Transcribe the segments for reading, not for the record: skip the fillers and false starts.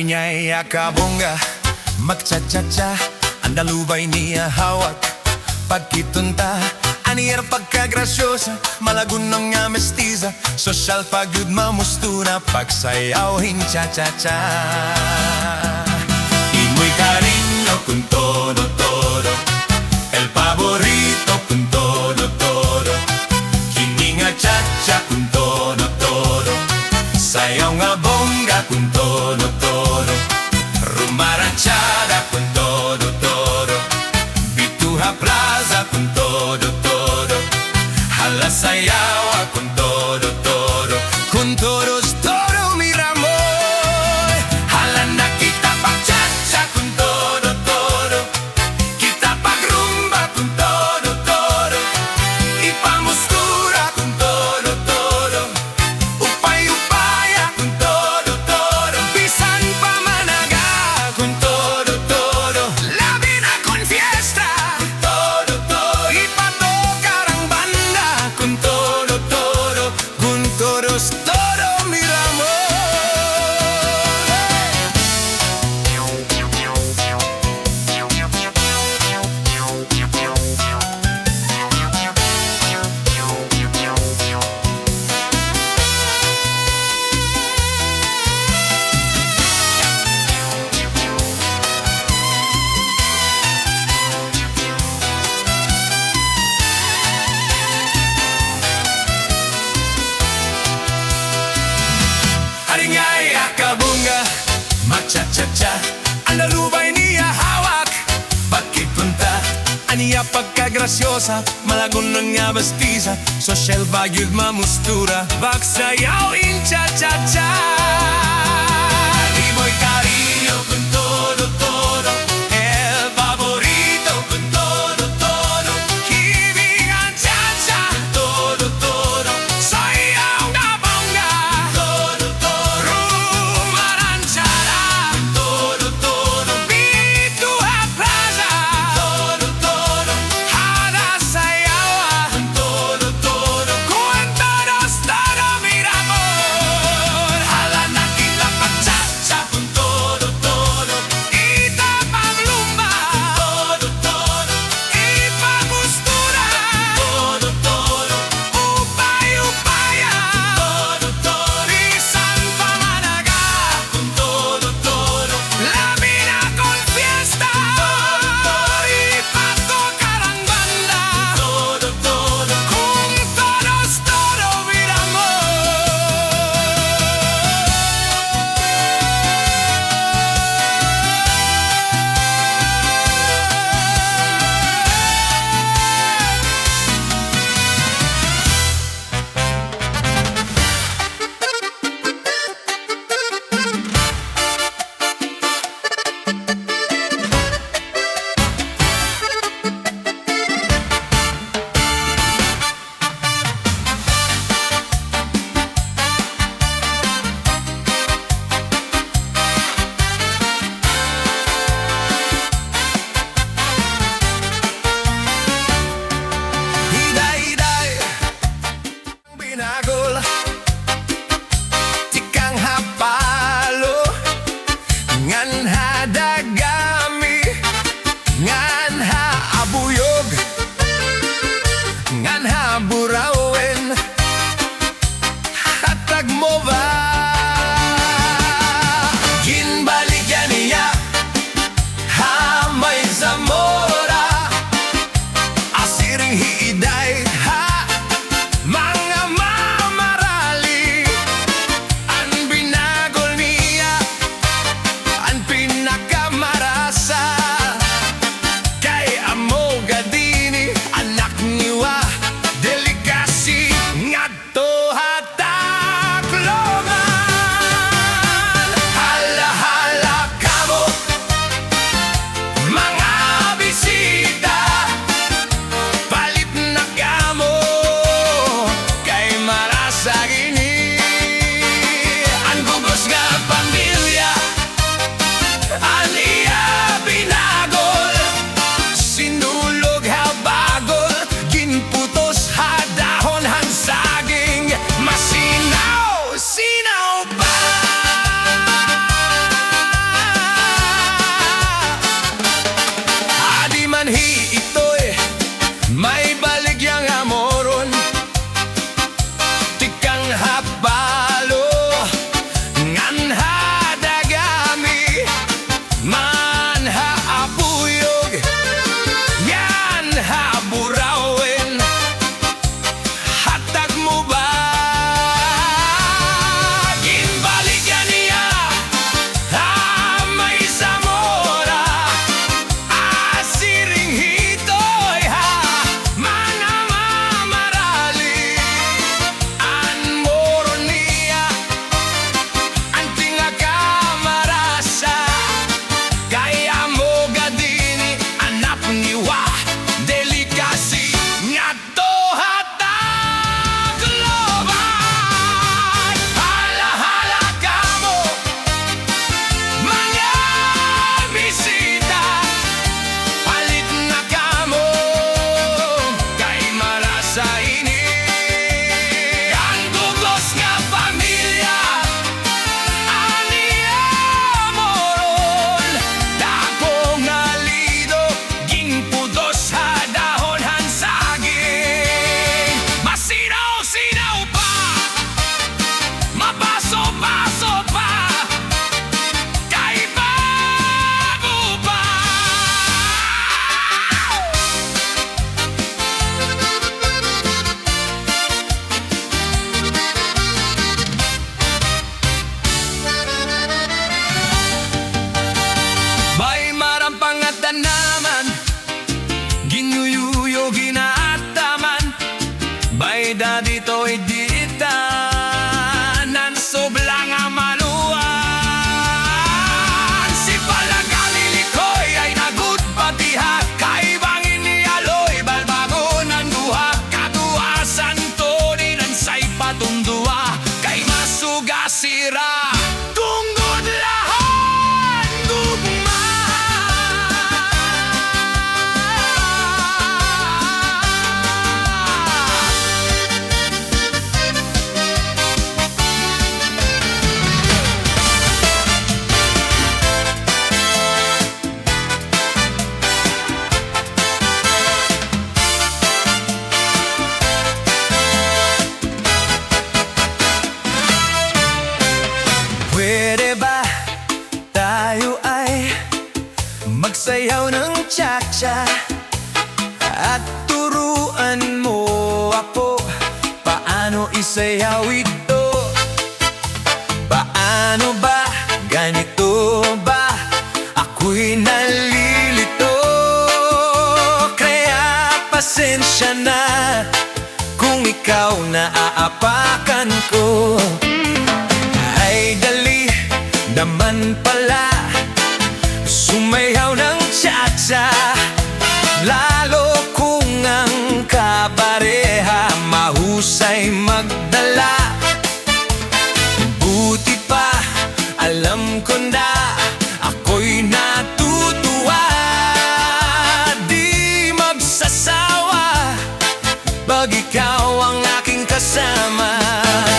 Harinya'y akabongga, magcha-cha-cha, ang dalubay niya hawak. Pagkitunta, aniyar pagkagrasyosa, malagunong nga mestiza, sosyal pagyud mamustuna, pagsayawin cha-cha-cha. Imoy cariño con todo, el favorito con todo, kininga cha-cha con todo, sayaw nga bongga con todo, rumaranchada con todo, bituja plaza con todo, halasayawa con todo, con todos todo mi amor. Halanda kita pagchacha con todo, kita pagrumba con todo, ipamustura con todo, upay-upaya con todo, pisan pamanaga con todo, la vida con fiesta con todo, ipatocar ang banda con todo, con todos todo mi amor. Harinya'y akabongga, magcha-cha-cha, ang dalubay niya hawak. Pagkipunta, aniya pagkagrasyosa, malagunong nga bastiza, sosyal bagyud mamustura, bagsayawin cha-cha-cha. Imoy cariño con todo, el favorito con todo, kibigan cha-cha con todo, sayaw nga bongga rumaranchada todo, bituja plaza halasayawa con todos todo mi amor. Hala nakita Magsayaw ng cha-cha at turuan mo ako paano isayaw ito. Paano ba? Ganito ba? Ako'y nalilito. Kaya pasensya na kung ikaw naaapakan ko. Ay dali naman pala sumayaw ng cha-cha, lalo kung ang kapareha mahusay magdala. Buti pa alam ko na ako'y natutuwa. Di magsasawa pag ikaw ang aking kasama.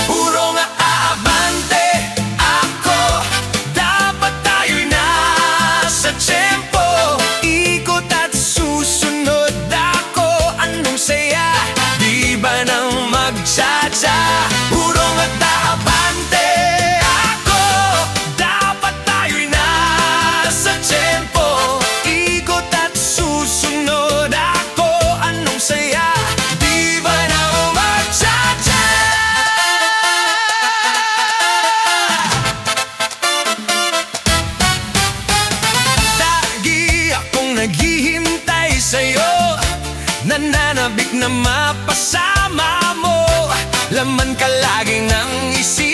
Puro nga abante ako, dapat tayo'y nasa tempo. Ikot at susunod ako, anong saya, di ba nang mag-cha-cha? Puro nga abante ako, dapat tayo'y nasa tempo. Ikot at susunod ako, anong saya, di ba nang mag-cha-cha? Lagi akong naghihintay sa'yo, nananabik na mapasama mo. Laman ka lagi ng isip